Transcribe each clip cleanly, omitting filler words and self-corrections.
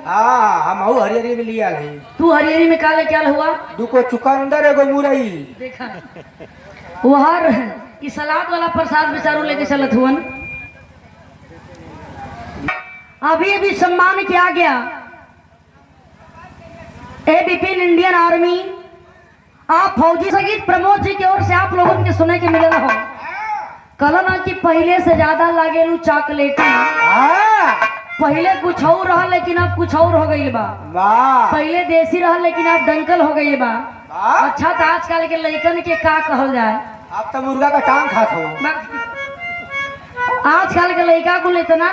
हाँ हम हरियरी में लिया है। तू हरियरी में काले क्या हुआ? दुको चुकंदर एगो मुरई। देखा वहार कि सलाद वाला प्रसाद बेचारू लेके चलत हुआ। अभी अभी सम्मान किया गया एबीपी इंडियन आर्मी आप फौजी शहीद प्रमोद जी की ओर से आप लोगों के सुने के मिलल हो कल ना कि पहले से ज्यादा लागेलू चॉकलेटी। पहले कुछ और रहा लेकिन अब कुछ और हो गई बा। पहले देसी रहा लेकिन अब डंकल हो गई बा। अच्छा तो आजकल के लड़कन के का कहल जाए? अब तो मुर्गा का टांग खात हो। आजकल के लड़का को इतना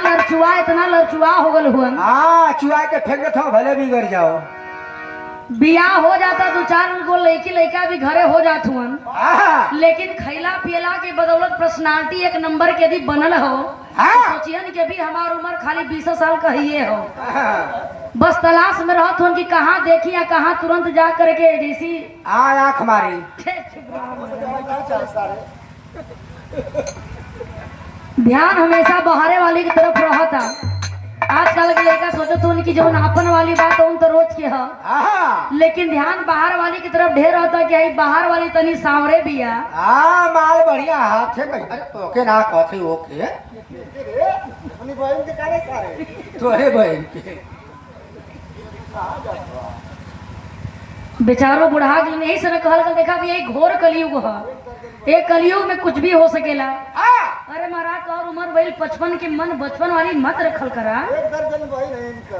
लड़चुआ हो गल हुआ। हाँ चुआ के फेंक देता हूँ भले बिगड़ जाओ। बियाह हो जाता दो चार गो लड़का भी घरे हो जात हुअन लेकिन खैला पियला के बदौलत पर्सनालिटी एक नंबर के यदि बनल हो सोचियन के भी हमार उम्र खाली 20 साल का ही हो। बस तलाश में रहत हुन कि कहाँ देखी या कहाँ तुरंत जा करके डीसी आँख मारी। ध्यान हमेशा बहारे वाली की तरफ रहता। आजकल के लड़का सोचत हो कि जो नापन वाली बात उन तो रोज के है लेकिन ध्यान बाहर वाली की तरफ ढेर होता कि आई बाहर वाली तनी सांवरे भी है। माल बढ़िया हाथ है। अरे ओके ना कहते ओके तोरे बहन के बेचारो बुढ़ा गए यही से कहल गल देखा भी यही घोर कलयुग है। एक कलयुग में कुछ भी हो सकेला। अरे महाराज तो और उम्र भइल 55 के मन बचपन वाली मत रखल करा। एक दर्जन भाई नहीं इनका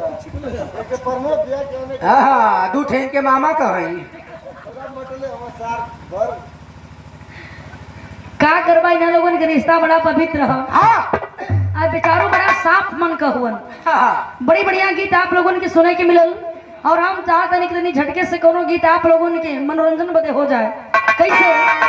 एक प्रमोद दिया कि उन्हें हाँ दू ठेन के मामा कहीं का करवा इन लोगन के रिश्ता बड़ा पवित्र है। आज बेचारो बड़ा साफ मन का हुआ। बड़ी बढ़िया गीत आप लोगों के सुने के मिलल और हम चाहते नहीं कि झटके से कोनो गीत आप लोगों के मनोरंजन बदे हो जाए। कैसे